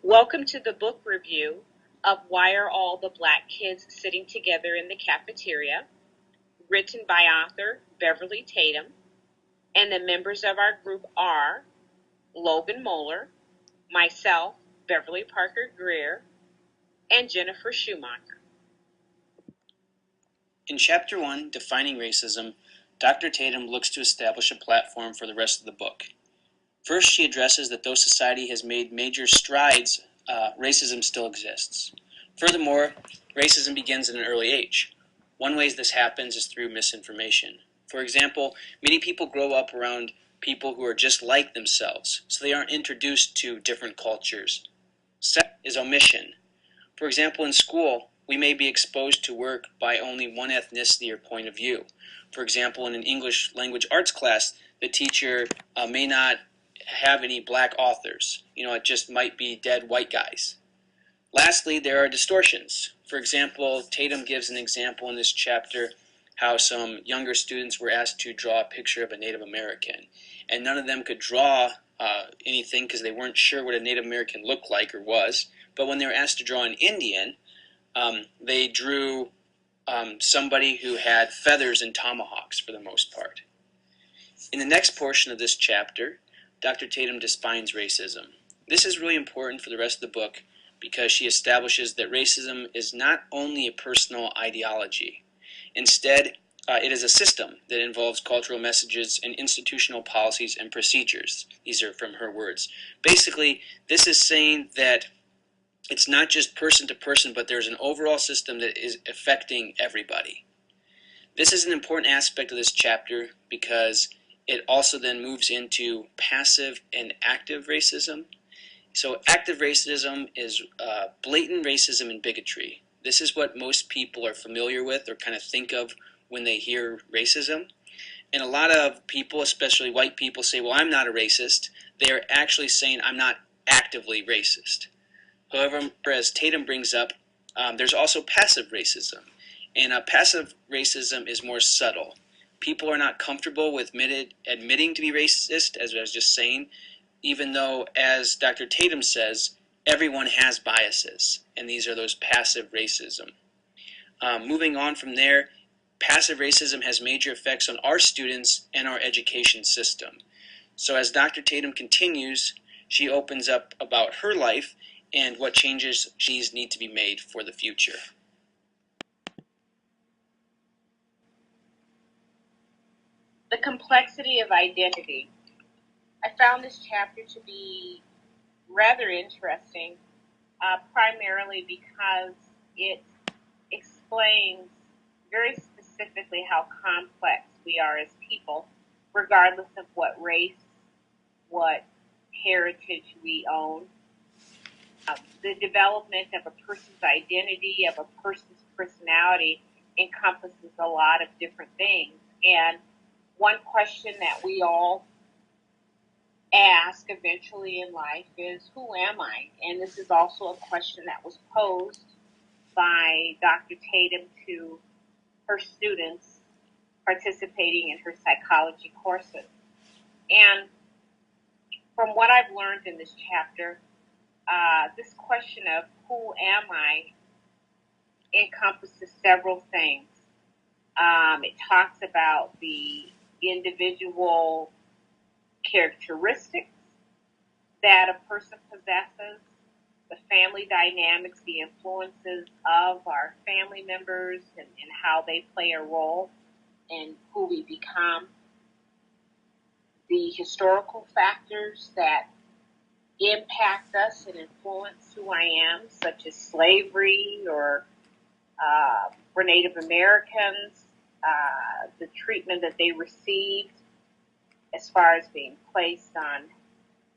Welcome to the book review of Why Are All the Black Kids Sitting Together in the Cafeteria, written by author Beverly Tatum, and the members of our group are Logan Moeller, myself, Beverly Parker Greer, and Jennifer Schumacher. In Chapter 1, Defining Racism, Dr. Tatum looks to establish a platform for the rest of the book. First, she addresses that though society has made major strides, racism still exists. Furthermore, racism begins at an early age. One way this happens is through misinformation. For example, many people grow up around people who are just like themselves, so they aren't introduced to different cultures. Second is omission. For example, in school, we may be exposed to work by only one ethnicity or point of view. For example, in an English language arts class, the teacher may not have any black authors. It just might be dead white guys. Lastly, there are distortions. For example, Tatum gives an example in this chapter how some younger students were asked to draw a picture of a Native American, and none of them could draw anything because they weren't sure what a Native American looked like or was. But when they were asked to draw an Indian, they drew somebody who had feathers and tomahawks for the most part. In the next portion of this chapter, Dr. Tatum defines racism. This is really important for the rest of the book because she establishes that racism is not only a personal ideology. Instead, it is a system that involves cultural messages and institutional policies and procedures. These are from her words. Basically, this is saying that it's not just person to person, but there's an overall system that is affecting everybody. This is an important aspect of this chapter because it also then moves into passive and active racism. So active racism is blatant racism and bigotry. This is what most people are familiar with or kind of think of when they hear racism. And a lot of people, especially white people, say, well, I'm not a racist. They are actually saying I'm not actively racist. However, as Tatum brings up, there's also passive racism. And passive racism is more subtle. People are not comfortable with admitting to be racist, as I was just saying, even though, as Dr. Tatum says, everyone has biases, and these are those passive racism. Moving on from there, passive racism has major effects on our students and our education system. So as Dr. Tatum continues, she opens up about her life and what changes she's need to be made for the future. The complexity of identity. I found this chapter to be rather interesting, primarily because it explains very specifically how complex we are as people, regardless of what race, what heritage we own. The development of a person's identity, of a person's personality, encompasses a lot of different things. And one question that we all ask eventually in life is, who am I? And this is also a question that was posed by Dr. Tatum to her students participating in her psychology courses. And from what I've learned in this chapter, this question of who am I encompasses several things. It talks about the individual characteristics that a person possesses, the family dynamics, the influences of our family members and how they play a role in who we become, the historical factors that impact us and influence who I am, such as slavery or for Native Americans, the treatment that they received as far as being placed on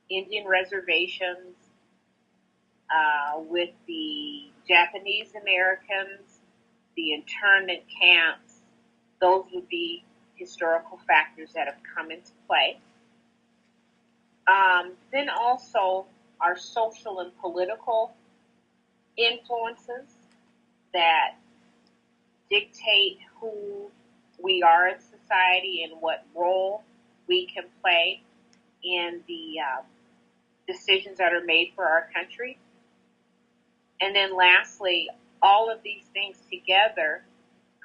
Indian reservations, with the Japanese Americans, the internment camps. Those would be historical factors that have come into play. Then also our social and political influences that dictate who we are in society and what role we can play in the decisions that are made for our country. And then lastly, all of these things together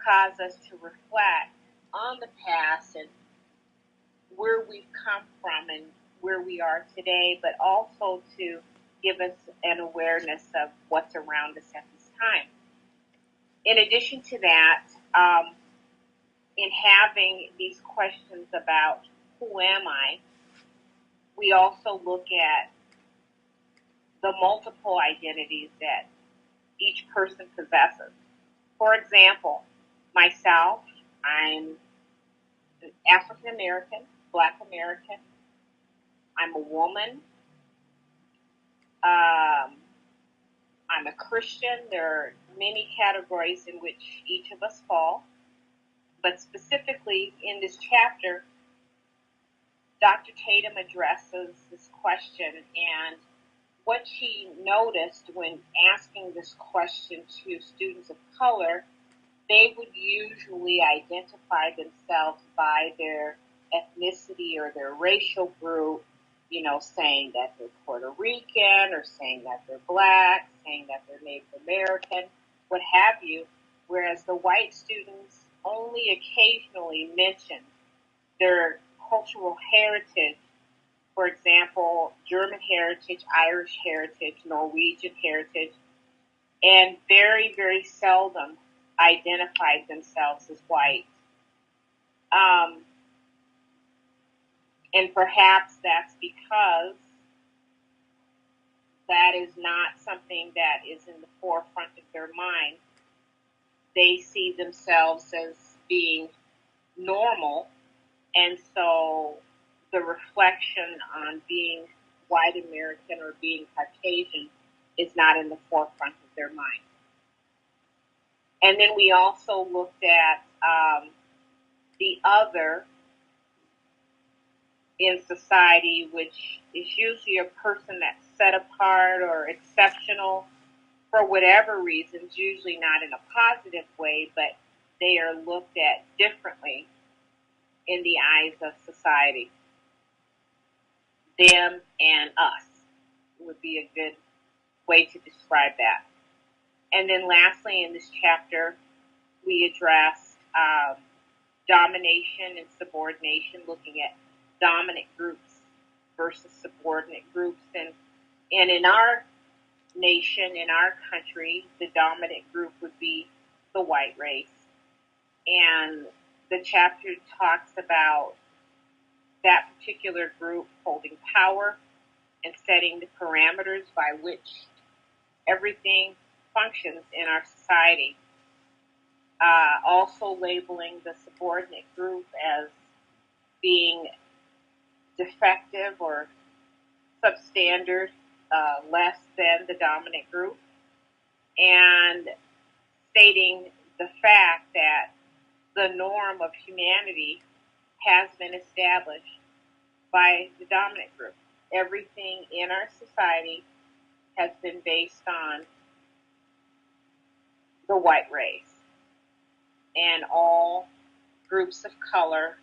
cause us to reflect on the past and where we've come from and where we are today, but also to give us an awareness of what's around us at this time. In addition to that, in having these questions about who am I, we also look at the multiple identities that each person possesses. For example, myself, I'm African American, Black American, I'm a woman, I'm a Christian. There are many categories in which each of us fall, but specifically in this chapter, Dr. Tatum addresses this question, and what she noticed when asking this question to students of color, they would usually identify themselves by their ethnicity or their racial group, saying that they're Puerto Rican or saying that they're Black, saying that they're Native American, what have you, whereas the white students only occasionally mention their cultural heritage. For example, German heritage, Irish heritage, Norwegian heritage, and very, very seldom identified themselves as white. And perhaps that's because that is not something that is in the forefront of their mind. They see themselves as being normal, and so the reflection on being white American or being Caucasian is not in the forefront of their mind. And then we also looked at the other in society, which is usually a person that's set apart or exceptional for whatever reasons, usually not in a positive way, but they are looked at differently in the eyes of society. Them and us would be a good way to describe that. And then lastly, in this chapter, we addressed domination and subordination, looking at dominant groups versus subordinate groups. And in our nation, in our country, the dominant group would be the white race. And the chapter talks about that particular group holding power and setting the parameters by which everything functions in our society. Also labeling the subordinate group as being defective or substandard, less than the dominant group, and stating the fact that the norm of humanity has been established by the dominant group. Everything in our society has been based on the white race, and all groups of color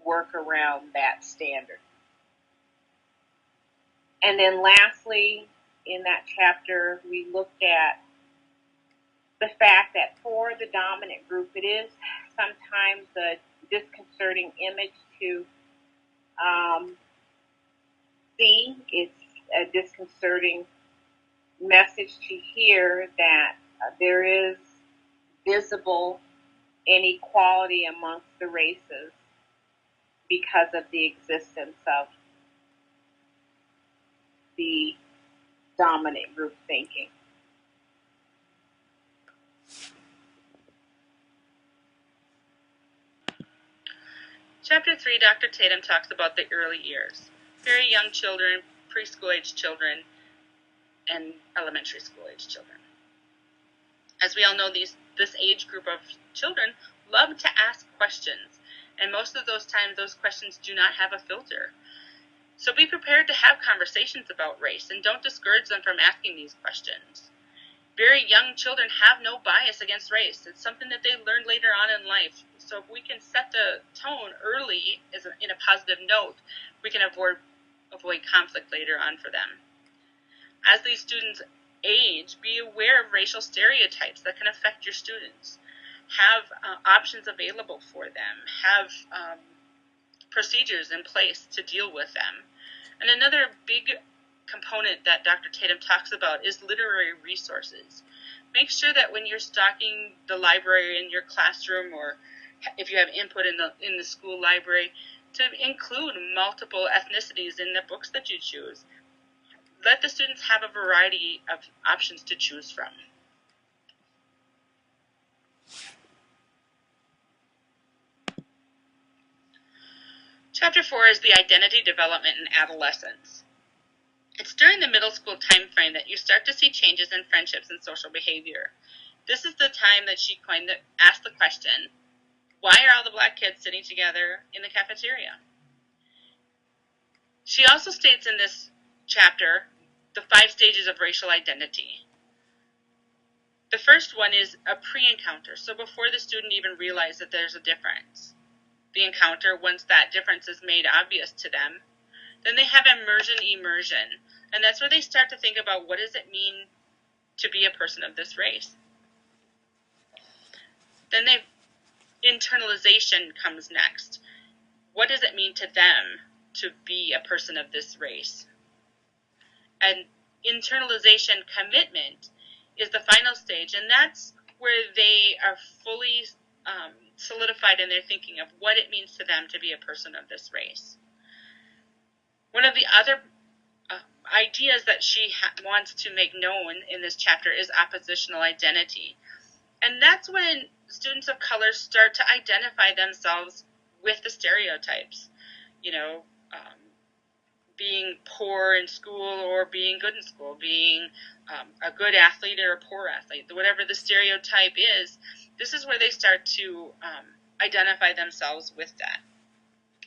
work around that standard. And then lastly, in that chapter, we looked at the fact that for the dominant group, it is sometimes a disconcerting image to see. It's a disconcerting message to hear that there is visible inequality amongst the races because of the existence of the dominant group thinking. Chapter 3, Dr. Tatum talks about the early years. Very young children, preschool-age children, and elementary school-age children. As we all know, this age group of children love to ask questions, and most of those times those questions do not have a filter. So be prepared to have conversations about race, and don't discourage them from asking these questions. Very young children have no bias against race. It's something that they learn later on in life. So if we can set the tone early in a positive note, we can avoid conflict later on for them. As these students age, be aware of racial stereotypes that can affect your students. Have options available for them. Have procedures in place to deal with them. And another big component that Dr. Tatum talks about is literary resources. Make sure that when you're stocking the library in your classroom, or if you have input in the school library, to include multiple ethnicities in the books that you choose. Let the students have a variety of options to choose from. Chapter 4 is the identity development in adolescence. It's during the middle school time frame that you start to see changes in friendships and social behavior. This is the time that she coined to ask the question, why are all the black kids sitting together in the cafeteria? She also states in this chapter the 5 stages of racial identity. The first one is a pre-encounter, so before the student even realizes that there's a difference. The encounter, once that difference is made obvious to them, then they have immersion, and that's where they start to think about what does it mean to be a person of this race. Then internalization comes next. What does it mean to them to be a person of this race? And internalization commitment is the final stage, and that's where they are fully solidified in their thinking of what it means to them to be a person of this race. One of the other ideas that she wants to make known in this chapter is oppositional identity. And that's when students of color start to identify themselves with the stereotypes. Being poor in school or being good in school, being a good athlete or a poor athlete, whatever the stereotype is, this is where they start to identify themselves with that.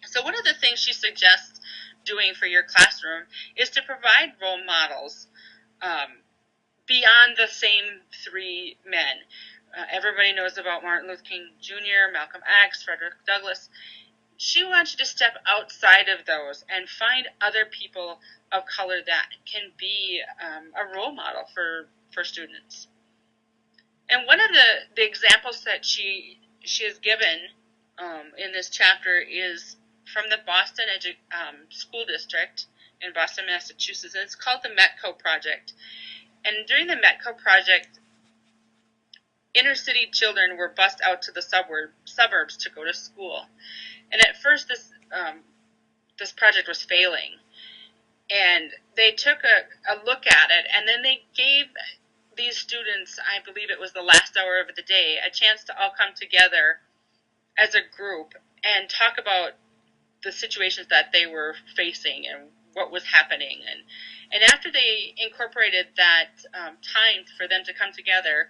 So one of the things she suggests doing for your classroom is to provide role models beyond the same 3 men. Everybody knows about Martin Luther King Jr., Malcolm X, Frederick Douglass. She wants you to step outside of those and find other people of color that can be a role model for students. And one of the examples that she has given in this chapter is from the Boston School District in Boston, Massachusetts, and it's called the Metco Project. And during the Metco Project, inner city children were bused out to the suburbs to go to school. And at first, this project was failing, and they took a look at it, and then they gave these students, I believe it was the last hour of the day, a chance to all come together as a group and talk about the situations that they were facing and what was happening. And after they incorporated that time for them to come together,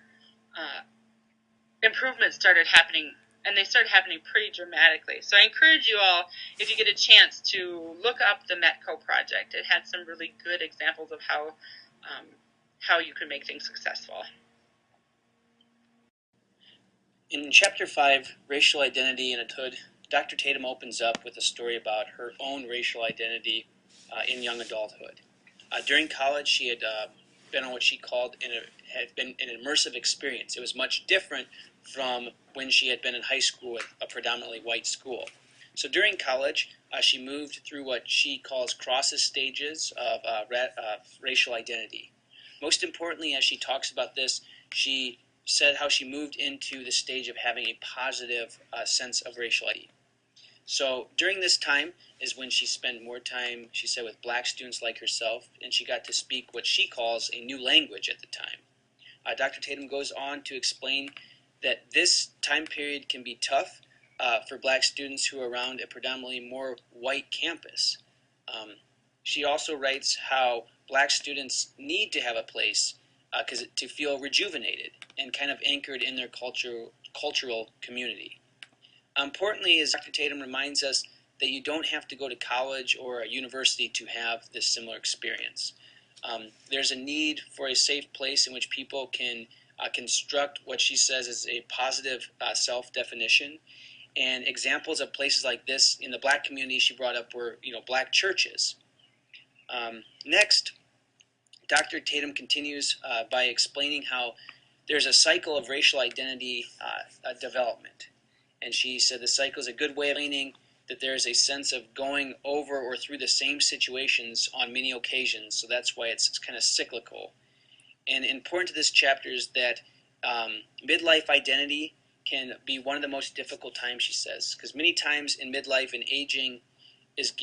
improvements started happening, and they started happening pretty dramatically. So I encourage you all, if you get a chance, to look up the Metco Project. It had some really good examples of how you can make things successful. In Chapter 5, Racial Identity in Adulthood, Dr. Tatum opens up with a story about her own racial identity in young adulthood. During college, she had been on what she called had been an immersive experience. It was much different from when she had been in high school at a predominantly white school. So during college, she moved through what she calls crosses stages of racial identity. Most importantly, as she talks about this, she said how she moved into the stage of having a positive sense of racial identity. So during this time is when she spent more time, she said, with black students like herself, and she got to speak what she calls a new language at the time. Dr. Tatum goes on to explain that this time period can be tough for black students who are around a predominantly more white campus. She also writes how black students need to have a place to feel rejuvenated and kind of anchored in their cultural community. Importantly, as Dr. Tatum reminds us, that you don't have to go to college or a university to have this similar experience. There's a need for a safe place in which people can construct what she says is a positive self-definition. And examples of places like this in the black community she brought up were, black churches. Next, Dr. Tatum continues by explaining how there's a cycle of racial identity development. And she said the cycle is a good way of explaining that there is a sense of going over or through the same situations on many occasions. So that's why it's kind of cyclical. And important to this chapter is that midlife identity can be one of the most difficult times, she says, because many times in midlife and aging is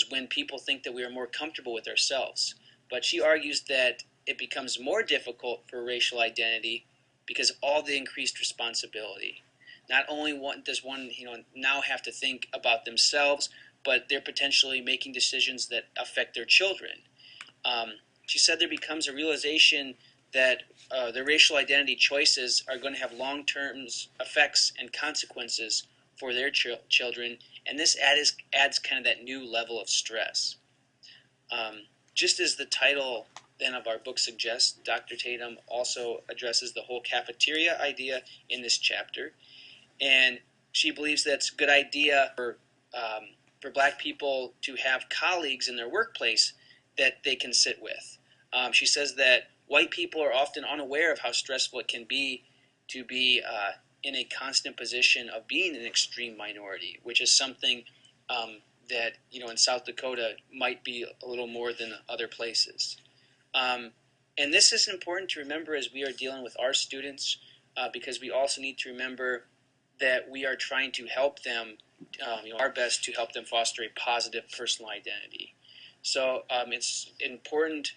when people think that we are more comfortable with ourselves. But she argues that it becomes more difficult for racial identity because of all the increased responsibility. Not only does one now have to think about themselves, but they're potentially making decisions that affect their children. She said there becomes a realization that their racial identity choices are going to have long-term effects and consequences for their children, and this adds kind of that new level of stress. Just as the title then of our book suggests, Dr. Tatum also addresses the whole cafeteria idea in this chapter, and she believes that's a good idea for Black people to have colleagues in their workplace that they can sit with. She says that white people are often unaware of how stressful it can be to be in a constant position of being an extreme minority, which is something that in South Dakota might be a little more than other places. And this is important to remember as we are dealing with our students, because we also need to remember that we are trying to help them, our best to help them foster a positive personal identity. So it's important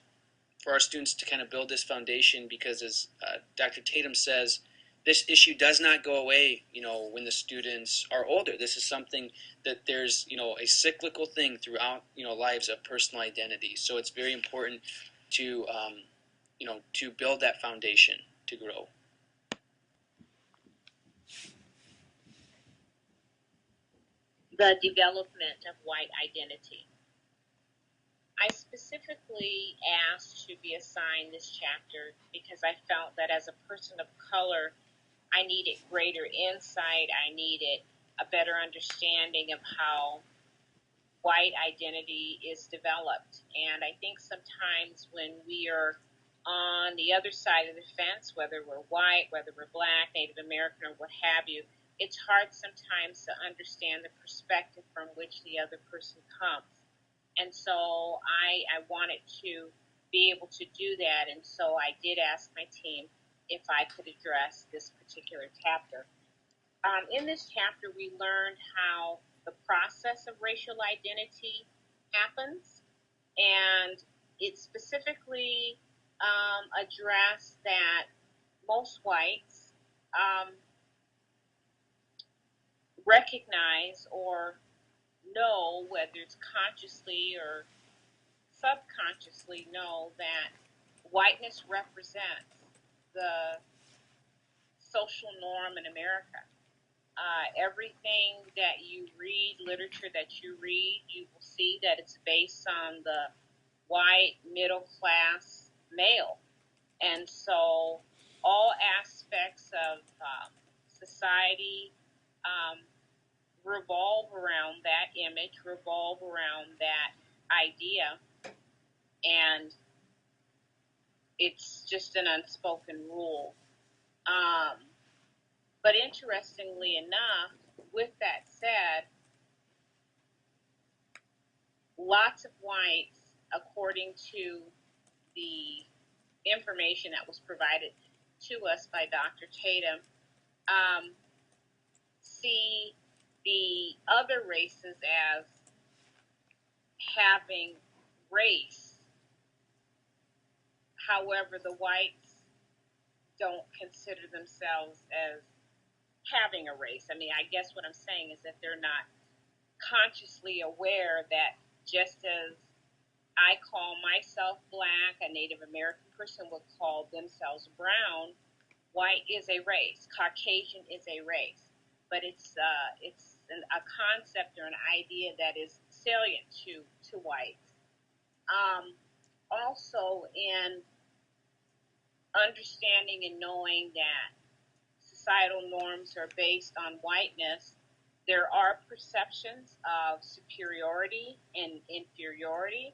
for our students to kind of build this foundation because, as Dr. Tatum says, this issue does not go away, when the students are older. This is something that there's, a cyclical thing throughout, lives of personal identity. So it's very important to, to build that foundation to grow. The development of white identity. I specifically asked to be assigned this chapter because I felt that as a person of color, I needed greater insight. I needed a better understanding of how white identity is developed. And I think sometimes when we are on the other side of the fence, whether we're white, whether we're Black, Native American, or what have you, it's hard sometimes to understand the perspective from which the other person comes. And so I wanted to be able to do that, and so I did ask my team if I could address this particular chapter. In this chapter, we learned how the process of racial identity happens, and it specifically addressed that most whites recognize or know, whether it's consciously or subconsciously, know that whiteness represents the social norm in America. Everything that you read, literature that you read, you will see that it's based on the white middle class male. And so all aspects of society revolve around that image, revolve around that idea, and it's just an unspoken rule. But interestingly enough, with that said, lots of whites, according to the information that was provided to us by Dr. Tatum, see the other races as having race. However, the whites don't consider themselves as having a race. I mean, I guess what I'm saying is that they're not consciously aware that just as I call myself Black, a Native American person would call themselves brown, white is a race, Caucasian is a race. But it's a concept or an idea that is salient to whites. Also, in understanding and knowing that societal norms are based on whiteness, there are perceptions of superiority and inferiority.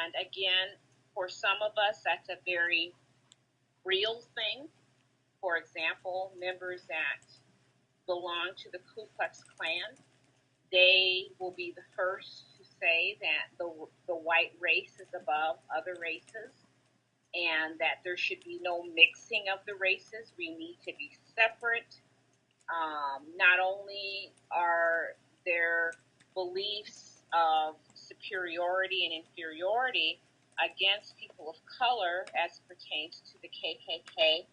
And again, for some of us, that's a very real thing. For example, members that belong to the Ku Klux Klan, they will be the first to say that the white race is above other races and that there should be no mixing of the races. We need to be separate. Not only are their beliefs of superiority and inferiority against people of color as pertains to the KKK,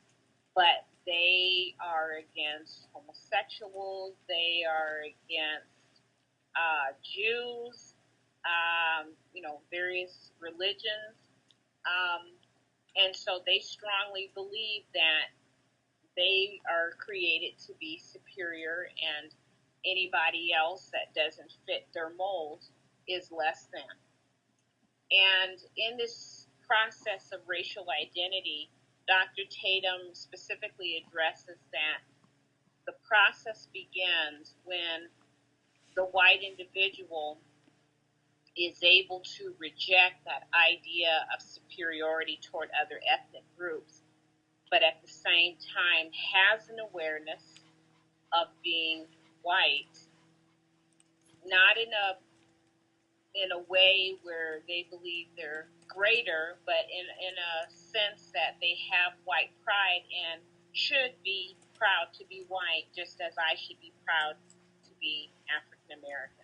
but they are against homosexuals, they are against Jews, various religions. And so they strongly believe that they are created to be superior, and anybody else that doesn't fit their mold is less than. And in this process of racial identity, Dr. Tatum specifically addresses that the process begins when the white individual is able to reject that idea of superiority toward other ethnic groups, but at the same time has an awareness of being white, not in a way where they believe they're greater, but in a sense that they have white pride and should be proud to be white, just as I should be proud to be African American.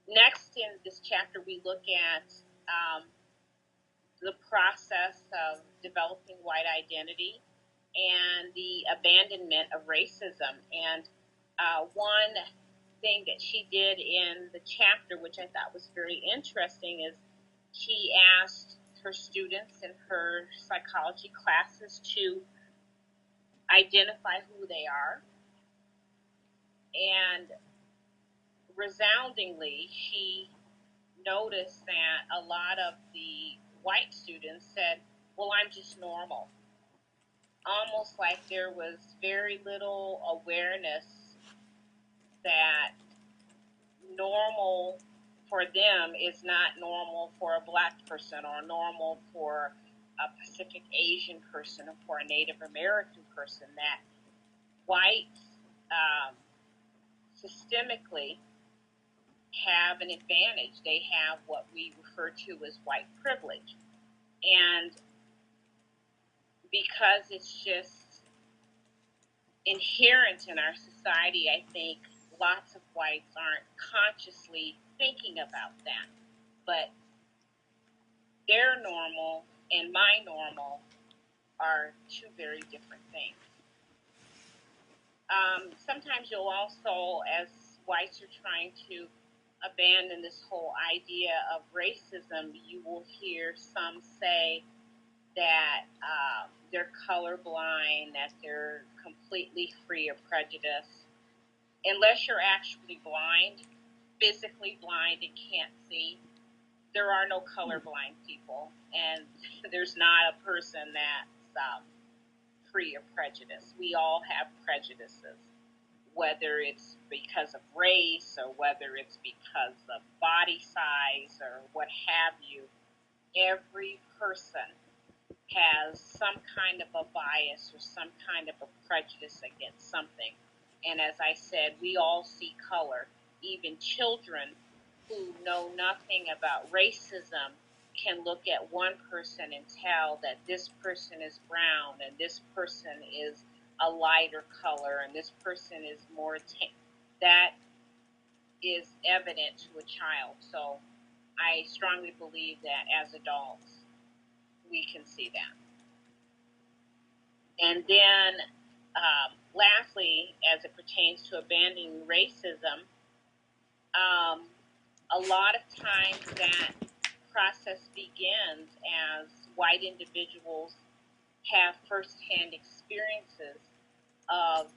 Next in this chapter, we look at the process of developing white identity and the abandonment of racism. And one thing that she did in the chapter, which I thought was very interesting, is she asked her students in her psychology classes to identify who they are. And resoundingly, she noticed that a lot of the white students said, well, I'm just normal. Almost like there was very little awareness that normal for them is not normal for a black person or normal for a Pacific Asian person or for a Native American person, that whites systemically have an advantage. They have what we refer to as white privilege. And because it's just inherent in our society, I think lots of whites aren't consciously thinking about that. But their normal and my normal are two very different things. Sometimes you'll also, as whites are trying to abandon this whole idea of racism, you will hear some say that they're colorblind, that they're completely free of prejudice. Unless you're actually blind, physically blind and can't see, there are no colorblind people, and there's not a person that's free of prejudice. We all have prejudices, whether it's because of race or whether it's because of body size or what have you. Every person has some kind of a bias or some kind of a prejudice against something. And as I said, we all see color. Even children who know nothing about racism can look at one person and tell that this person is brown and this person is a lighter color and this person is more that is evident to a child. So I strongly believe that as adults we can see that. And then lastly, as it pertains to abandoning racism, a lot of times that process begins as white individuals have firsthand experiences of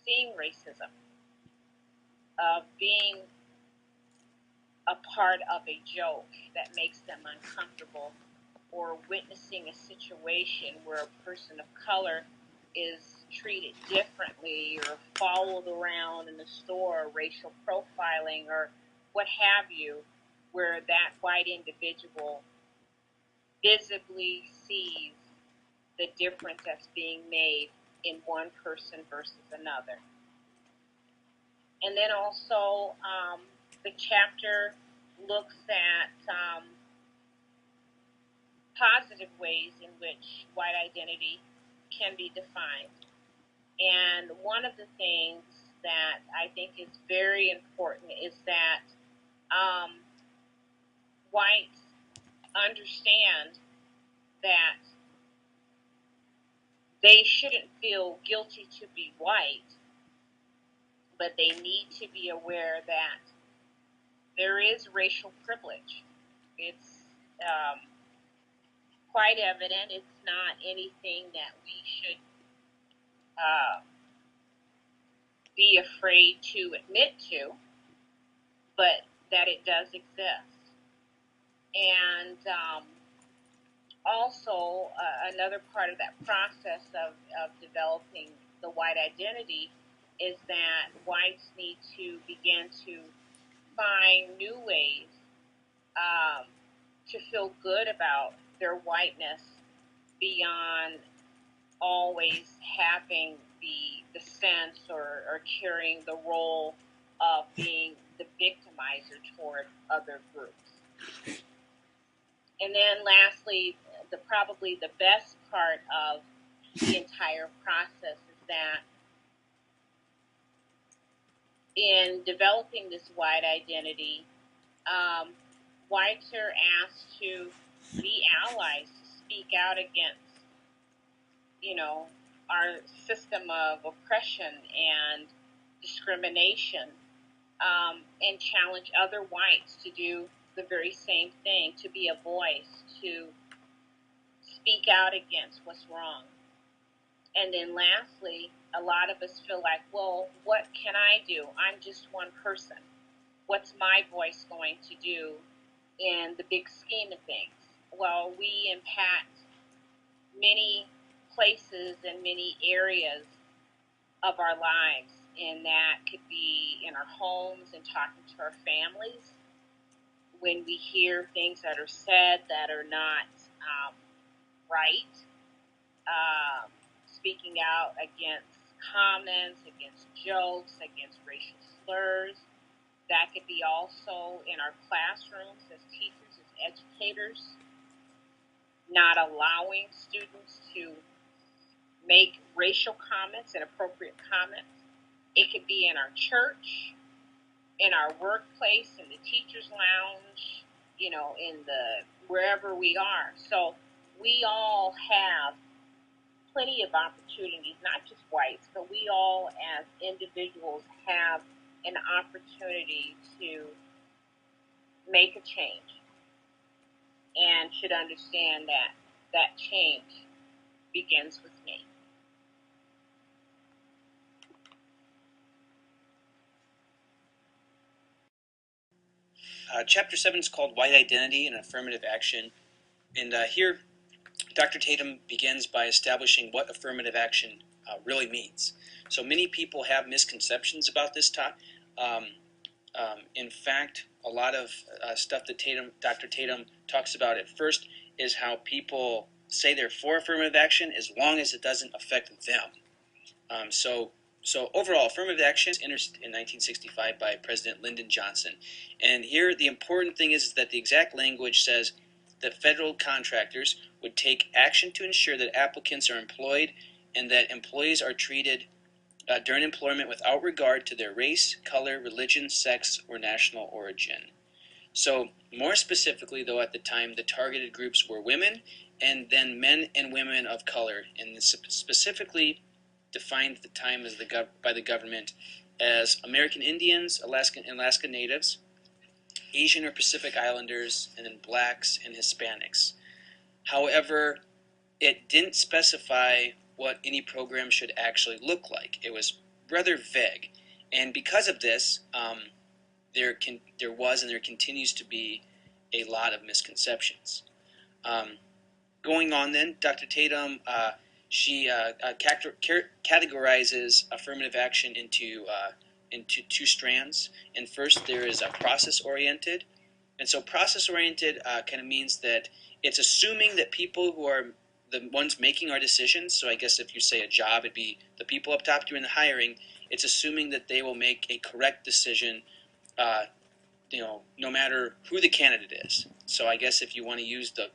seeing racism, of being a part of a joke that makes them uncomfortable, or witnessing a situation where a person of color is treated differently or followed around in the store, or racial profiling or what have you. where that white individual visibly sees the difference that's being made in one person versus another. And then also, the chapter looks at positive ways in which white identity can be defined. And one of the things that I think is very important is that whites understand that they shouldn't feel guilty to be white, but they need to be aware that there is racial privilege. It's quite evident. It's not anything that we should be afraid to admit to, but that it does exist. And also, another part of that process of developing the white identity is that whites need to begin to find new ways to feel good about their whiteness beyond always having the sense or carrying the role of being the victimizer toward other groups. And then lastly, probably the best part of the entire process is that in developing this white identity, whites are asked to be allies, to speak out against, our system of oppression and discrimination, and challenge other whites to do the very same thing, to be a voice, to speak out against what's wrong. And then lastly, a lot of us feel like, well, what can I do? I'm just one person. What's my voice going to do in the big scheme of things? Well, we impact many places and many areas of our lives, and that could be in our homes and talking to our families when we hear things that are said that are not right, speaking out against comments, against jokes, against racial slurs. That could be also in our classrooms as teachers, as educators, not allowing students to make racial comments, inappropriate comments. It could be in our church, in our workplace, in the teacher's lounge, in the wherever we are. So we all have plenty of opportunities, not just whites, but we all as individuals have an opportunity to make a change, and should understand that that change begins with me. Chapter 7 is called White Identity and Affirmative Action. And here, Dr. Tatum begins by establishing what affirmative action really means. So many people have misconceptions about this topic. In fact, a lot of stuff that Dr. Tatum talks about at first is how people say they're for affirmative action as long as it doesn't affect them. So overall, affirmative action was introduced in 1965 by President Lyndon Johnson. And here the important thing is that the exact language says that federal contractors would take action to ensure that applicants are employed and that employees are treated during employment without regard to their race, color, religion, sex, or national origin. So more specifically, though, at the time, the targeted groups were women and then men and women of color, and specifically defined at the time as by the government as American Indians, Alaska Natives, Asian or Pacific Islanders, and then blacks and Hispanics. However, it didn't specify what any program should actually look like. It was rather vague. And because of this, there was and there continues to be a lot of misconceptions. Going on then, Dr. Tatum, she categorizes affirmative action into two strands. And first, there is a process-oriented, And so process-oriented kind of means that it's assuming that people who are the ones making our decisions, so I guess if you say a job, it'd be the people up top doing the hiring, it's assuming that they will make a correct decision, no matter who the candidate is. So I guess if you want to use the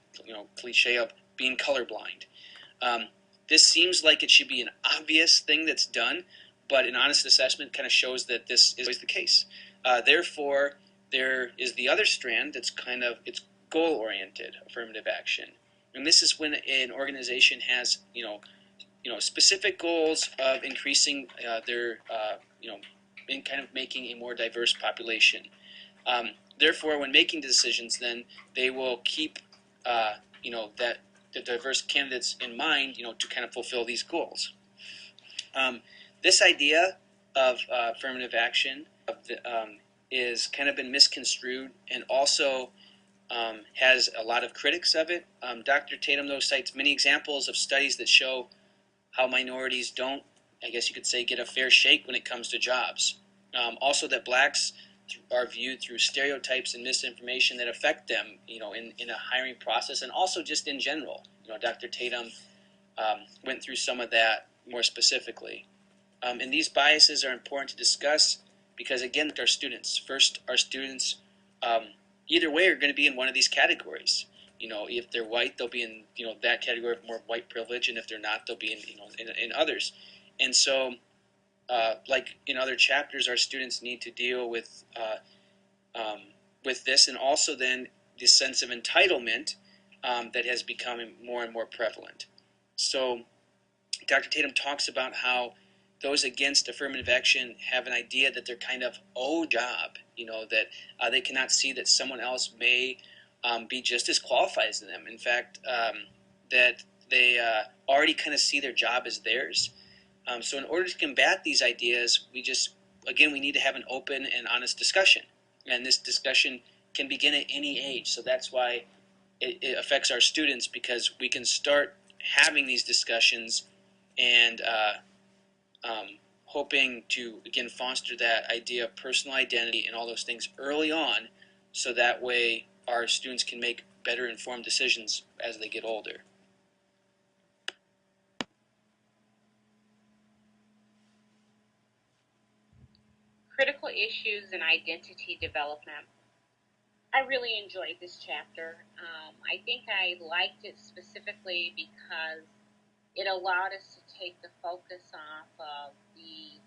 cliche of being colorblind, this seems like it should be an obvious thing that's done, but an honest assessment kind of shows that this is always the case. Therefore, there is the other strand that's it's goal-oriented affirmative action, and this is when an organization has specific goals of increasing their in kind of making a more diverse population. Therefore, when making decisions, then they will keep that the diverse candidates in mind, to kind of fulfill these goals. This idea of affirmative action is kind of been misconstrued and also has a lot of critics of it. Dr. Tatum, though, cites many examples of studies that show how minorities don't, I guess you could say, get a fair shake when it comes to jobs. Also that blacks are viewed through stereotypes and misinformation that affect them, in a hiring process, and also just in general. Dr. Tatum went through some of that more specifically. And these biases are important to discuss because, again, our students. First, our students, either way, are going to be in one of these categories. If they're white, they'll be in, that category of more white privilege, and if they're not, they'll be in others. And so, like in other chapters, our students need to deal with this, and also then this sense of entitlement that has become more and more prevalent. So Dr. Tatum talks about how those against affirmative action have an idea that they're kind of owed job, that they cannot see that someone else may be just as qualified as them. In fact, that they already kind of see their job as theirs. So in order to combat these ideas, we need to have an open and honest discussion. And this discussion can begin at any age. So that's why it affects our students, because we can start having these discussions and hoping to, again, foster that idea of personal identity and all those things early on, so that way our students can make better informed decisions as they get older. Critical issues in identity development. I really enjoyed this chapter. I think I liked it specifically because it allowed us to take the focus off of the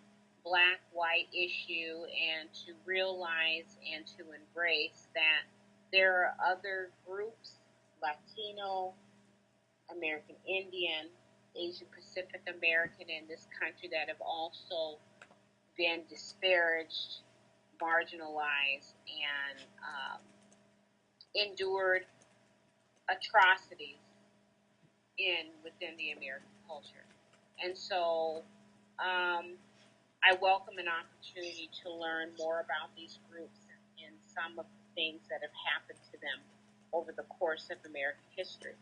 black-white issue and to realize and to embrace that there are other groups, Latino, American Indian, Asian Pacific American in this country that have also been disparaged, marginalized, and endured atrocities within the American culture. And so I welcome an opportunity to learn more about these groups and some of the things that have happened to them over the course of American history.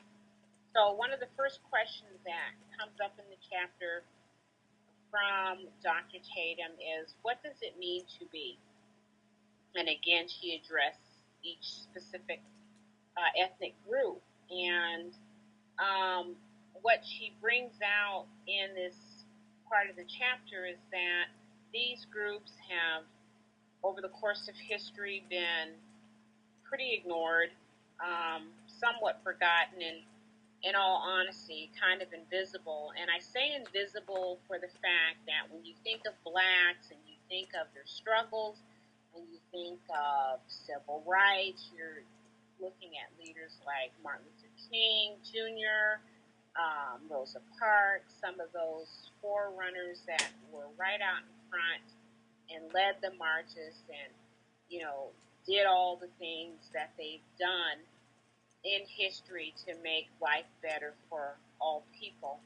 So one of the first questions that comes up in the chapter from Dr. Tatum is, what does it mean to be? And again, she addressed each specific ethnic group. And what she brings out in this part of the chapter is that these groups have, over the course of history, been pretty ignored, somewhat forgotten, and in all honesty, kind of invisible. And I say invisible for the fact that when you think of blacks and you think of their struggles, and you think of civil rights, you're looking at leaders like Martin Luther King Jr., Rosa Parks, some of those forerunners that were right out in front and led the marches and, did all the things that they've done in history to make life better for all people.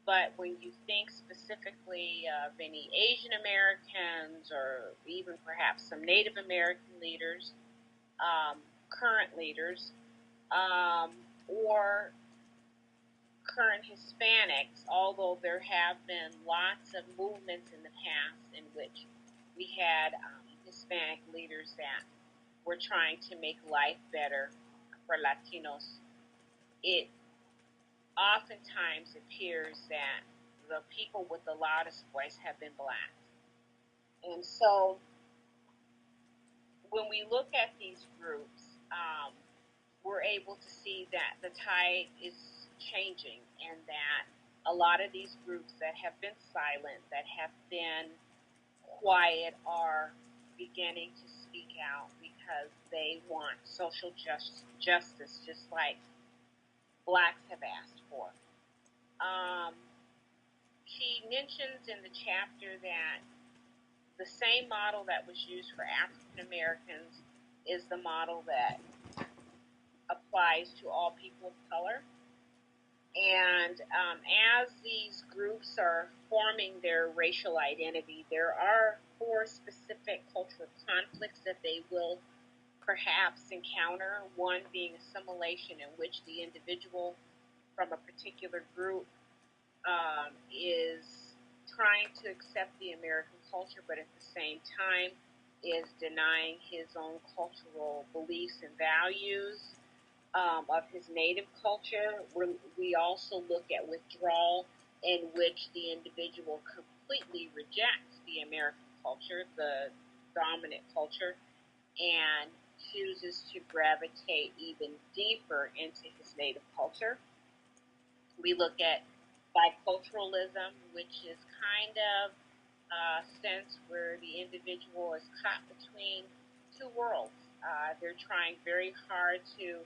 But when you think specifically of any Asian Americans or even perhaps some Native American leaders, current leaders, or current Hispanics, although there have been lots of movements in the past in which we had Hispanic leaders that we're trying to make life better for Latinos, it oftentimes appears that the people with the loudest voice have been blacks. And so when we look at these groups, we're able to see that the tide is changing, and that a lot of these groups that have been silent, that have been quiet, are beginning to speak out because they want social justice, just like blacks have asked for. She mentions in the chapter that the same model that was used for African Americans is the model that applies to all people of color. And as these groups are forming their racial identity, there are 4 specific cultural conflicts that they will perhaps encounter. One being assimilation, in which the individual from a particular group is trying to accept the American culture, but at the same time is denying his own cultural beliefs and values of his native culture. We also look at withdrawal, in which the individual completely rejects the American culture, the dominant culture, and chooses to gravitate even deeper into his native culture. We look at biculturalism, which is kind of a sense where the individual is caught between 2 worlds. They're trying very hard to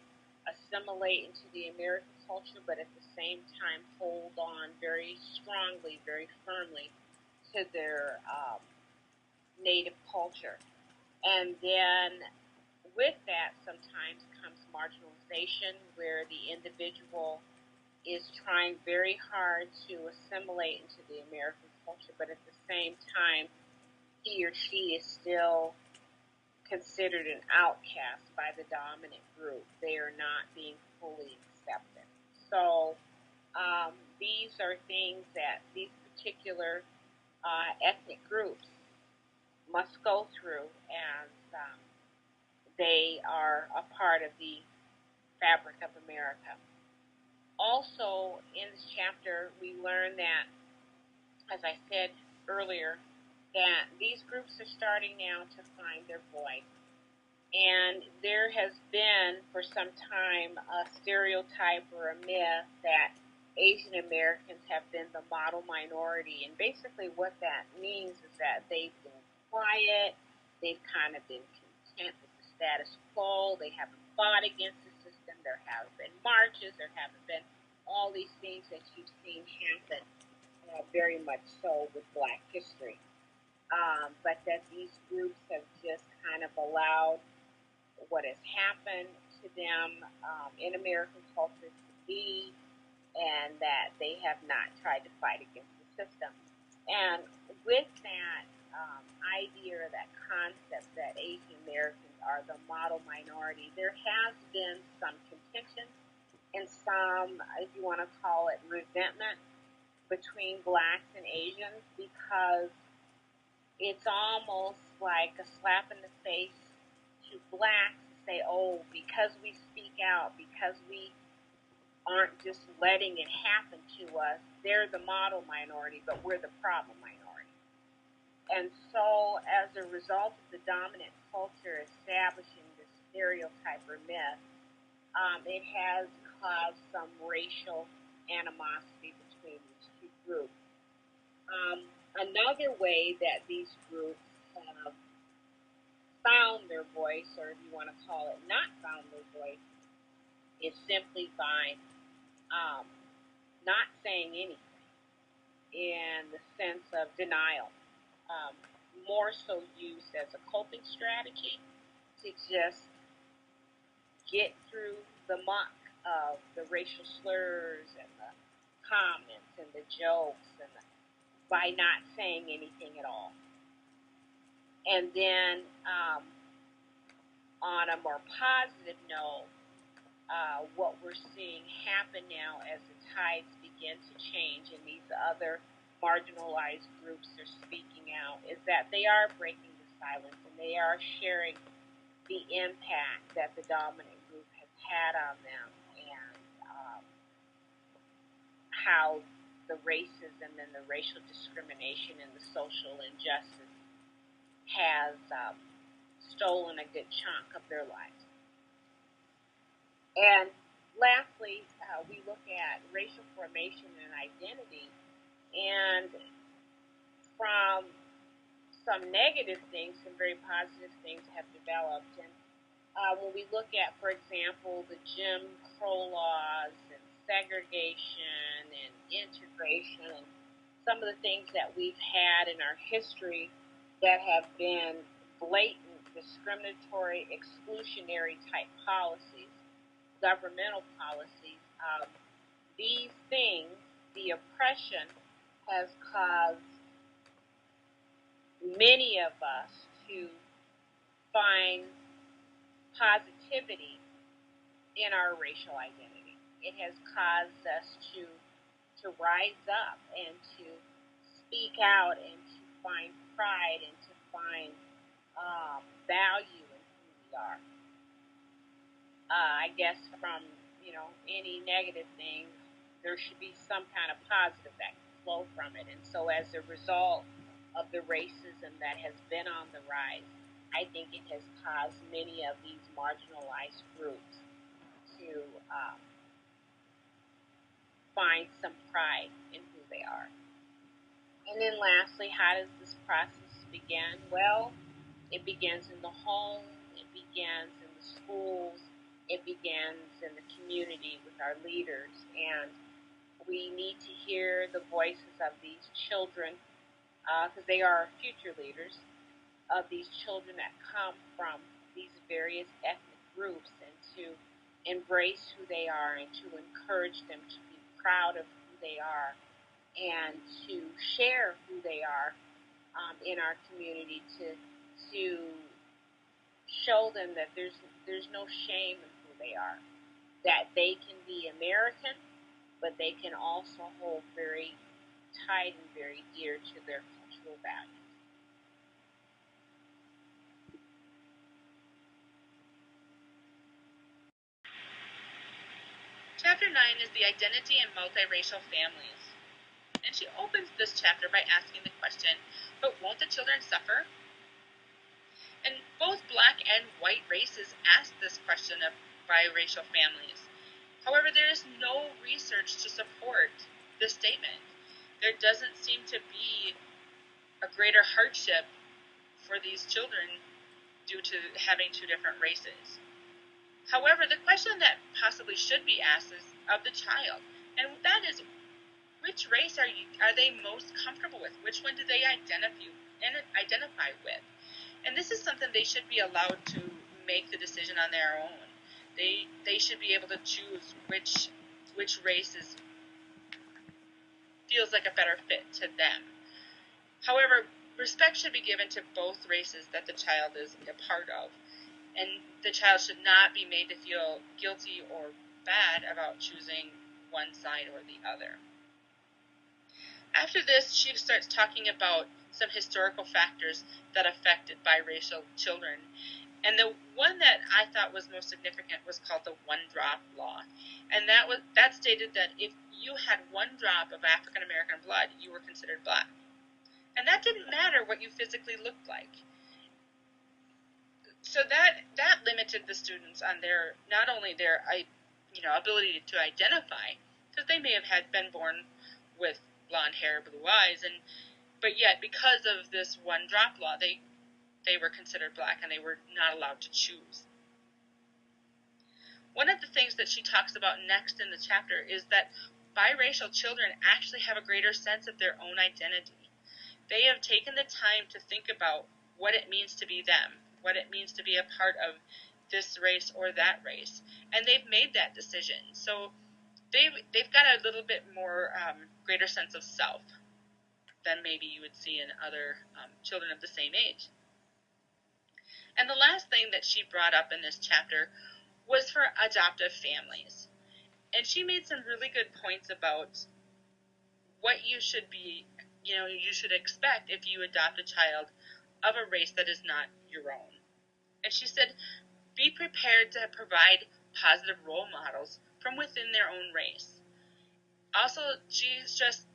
assimilate into the American culture, but at the same time hold on very strongly, very firmly to their native culture. And then with that sometimes comes marginalization, where the individual is trying very hard to assimilate into the American culture, but at the same time, he or she is still considered an outcast by the dominant group. They are not being fully accepted. So these are things that these particular ethnic groups must go through as they are a part of the fabric of America. Also, in this chapter, we learn that, as I said earlier, that these groups are starting now to find their voice. And there has been, for some time, a stereotype or a myth that Asian Americans have been the model minority. And basically what that means is that they've been quiet, they've kind of been content with the status quo, they haven't fought against the system, there haven't been marches, there haven't been all these things that you've seen happen very much so with Black history. But that these groups have just kind of allowed what has happened to them in American culture to be, and that they have not tried to fight against the system. And with that idea, or that concept that Asian Americans are the model minority, there has been some contention and some, if you want to call it, resentment between Blacks and Asians, because it's almost like a slap in the face to Blacks to say, oh, because we speak out, because we aren't just letting it happen to us, they're the model minority, but we're the problem minority. And so as a result of the dominant culture establishing this stereotype or myth, it has caused some racial animosity between these 2 groups. Another way that these groups have found their voice, or if you want to call it not found their voice, is simply by not saying anything, in the sense of denial, more so used as a coping strategy to just get through the muck of the racial slurs and the comments and the jokes, and by not saying anything at all. And then on a more positive note, what we're seeing happen now as the tides begin to change and these other marginalized groups are speaking out, is that they are breaking the silence and they are sharing the impact that the dominant group has had on them, and how the racism and the racial discrimination and the social injustice has stolen a good chunk of their lives. And lastly, we look at racial formation and identity, and from some negative things, some very positive things have developed. And when we look at, for example, the Jim Crow laws and segregation and integration and some of the things that we've had in our history that have been blatant, discriminatory, exclusionary type policies, governmental policies, these things, the oppression has caused many of us to find positivity in our racial identity. It has caused us to rise up and to speak out and to find pride and to find value in who we are. I guess from any negative thing, there should be some kind of positive that can flow from it. And so as a result of the racism that has been on the rise, I think it has caused many of these marginalized groups to find some pride in who they are. And then lastly, how does this process begin? Well, it begins in the home, it begins in the schools, it begins in the community with our leaders, and we need to hear the voices of these children, because they are future leaders, of these children that come from these various ethnic groups, and to embrace who they are and to encourage them to be proud of who they are and to share who they are in our community, to show them that there's no shame in who they are, that they can be American, but they can also hold very tight and very dear to their cultural values. Chapter 9 is the identity in multiracial families. And she opens this chapter by asking the question, but won't the children suffer? And both black and white races ask this question of biracial families. However, there is no research to support this statement. There doesn't seem to be a greater hardship for these children due to having two different races. However, the question that possibly should be asked is of the child, and that is, which race are they most comfortable with? Which one do they identify with? And this is something they should be allowed to make the decision on their own. They should be able to choose which race feels like a better fit to them. However, respect should be given to both races that the child is a part of, and the child should not be made to feel guilty or bad about choosing one side or the other. After this, she starts talking about some historical factors that affected biracial children, and the one that I thought was most significant was called the one-drop law, and that stated that if you had one drop of African American blood, you were considered black, and that didn't matter what you physically looked like. So that limited the students on their not only their ability to identify, because they may have been born with blonde hair, blue eyes, but yet because of this one drop law, they were considered black and they were not allowed to choose. One of the things that she talks about next in the chapter is that biracial children actually have a greater sense of their own identity. They have taken the time to think about what it means to be them, what it means to be a part of this race or that race, and they've made that decision. So they've got a little bit more greater sense of self than maybe you would see in other children of the same age. And the last thing that she brought up in this chapter was for adoptive families. And she made some really good points about what you should expect if you adopt a child of a race that is not your own. And she said, be prepared to provide positive role models from within their own race. Also, she's just,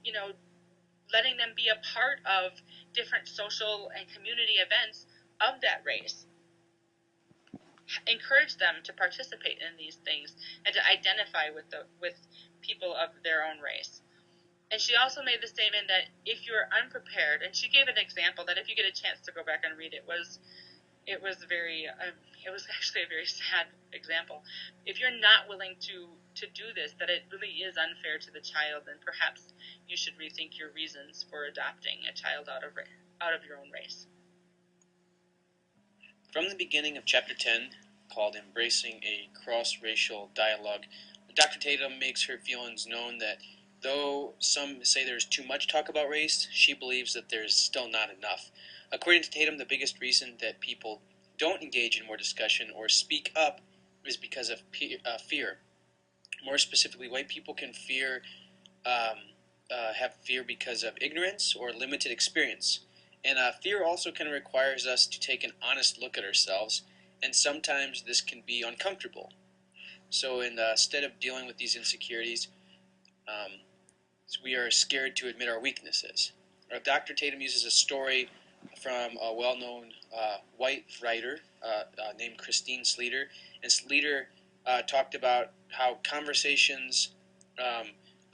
letting them be a part of different social and community events of that race. Encourage them to participate in these things and to identify with people of their own race. And she also made the statement that if you're unprepared, and she gave an example that if you get a chance to go back and read it, was actually a very sad example. If you're not willing to do this, that it really is unfair to the child, and perhaps you should rethink your reasons for adopting a child out of your own race. From the beginning of Chapter 10, called Embracing a Cross-Racial Dialogue, Dr. Tatum makes her feelings known that though some say there's too much talk about race, she believes that there's still not enough. According to Tatum, the biggest reason that people don't engage in more discussion or speak up is because of fear. More specifically, white people can have fear because of ignorance or limited experience. And fear also kind of requires us to take an honest look at ourselves, and sometimes this can be uncomfortable. So instead of dealing with these insecurities, we are scared to admit our weaknesses. Dr. Tatum uses a story from a well-known white writer named Christine Sleeter. And Sleeter talked about how conversations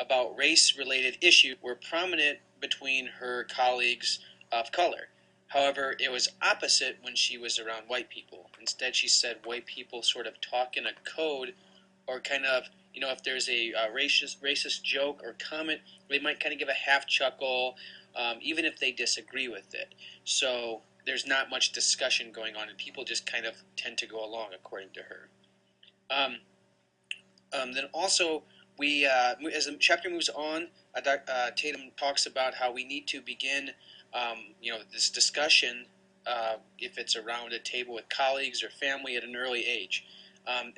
about race-related issues were prominent between her colleagues of color. However, it was opposite when she was around white people. Instead, she said white people sort of talk in a code, or kind of, if there's a racist joke or comment, they might kind of give a half chuckle, even if they disagree with it. So there's not much discussion going on, and people just kind of tend to go along, according to her. Then also, as the chapter moves on, Tatum talks about how we need to begin, this discussion, if it's around a table with colleagues or family at an early age.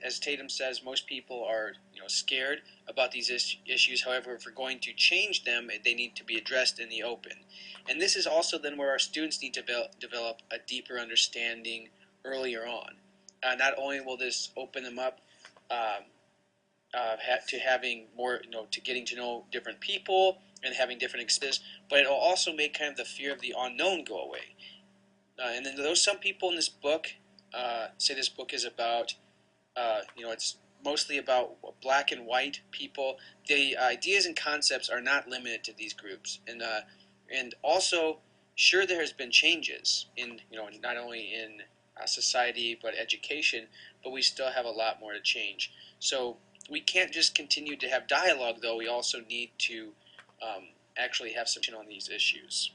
As Tatum says, most people are scared about these issues. However, if we're going to change them, they need to be addressed in the open. And this is also then where our students need to develop a deeper understanding earlier on. Not only will this open them up to having more, to getting to know different people and having different experiences, but it will also make kind of the fear of the unknown go away. And then though some people in this book say this book is about, it's mostly about black and white people, the ideas and concepts are not limited to these groups. And also, sure, there has been changes in, not only in society but education, but we still have a lot more to change. So we can't just continue to have dialogue, though. We also need to actually have some on these issues.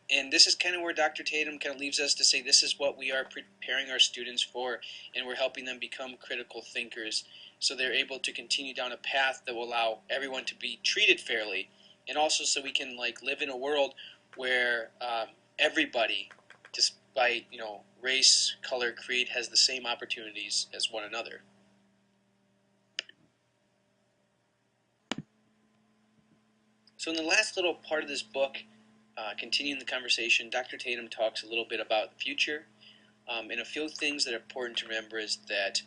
And this is kind of where Dr. Tatum kind of leaves us to say this is what we are preparing our students for, and we're helping them become critical thinkers so they're able to continue down a path that will allow everyone to be treated fairly, and also so we can live in a world where everybody, despite race, color, creed, has the same opportunities as one another. So in the last little part of this book, continuing the conversation, Dr. Tatum talks a little bit about the future, and a few things that are important to remember is that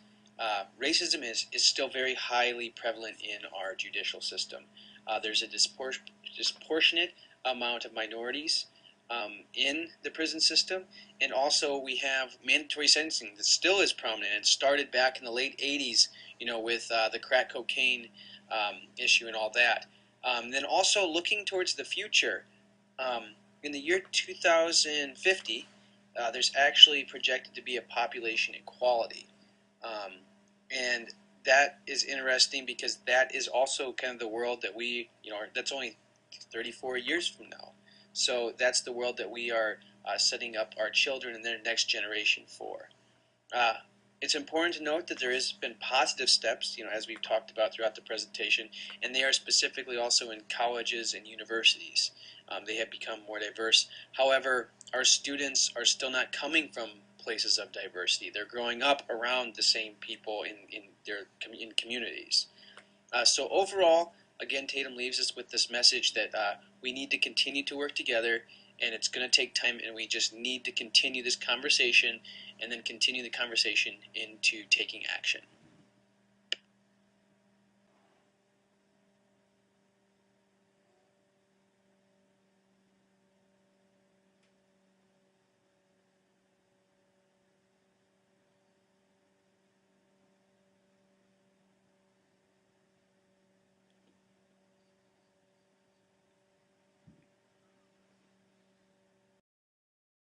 racism is still very highly prevalent in our judicial system. There's a disproportionate amount of minorities in the prison system, and also we have mandatory sentencing that still is prominent and started back in the late 80s, with the crack cocaine issue and all that. Then also looking towards the future, in the year 2050, there's actually projected to be a population equality. And that is interesting because that is also kind of the world that we, that's only 34 years from now. So that's the world that we are setting up our children and their next generation for. It's important to note that there has been positive steps, as we've talked about throughout the presentation, and they are specifically also in colleges and universities. They have become more diverse. However, our students are still not coming from places of diversity. They're growing up around the same people in communities. So overall, again, Tatum leaves us with this message that we need to continue to work together and it's going to take time, and we just need to continue this conversation and then continue the conversation into taking action.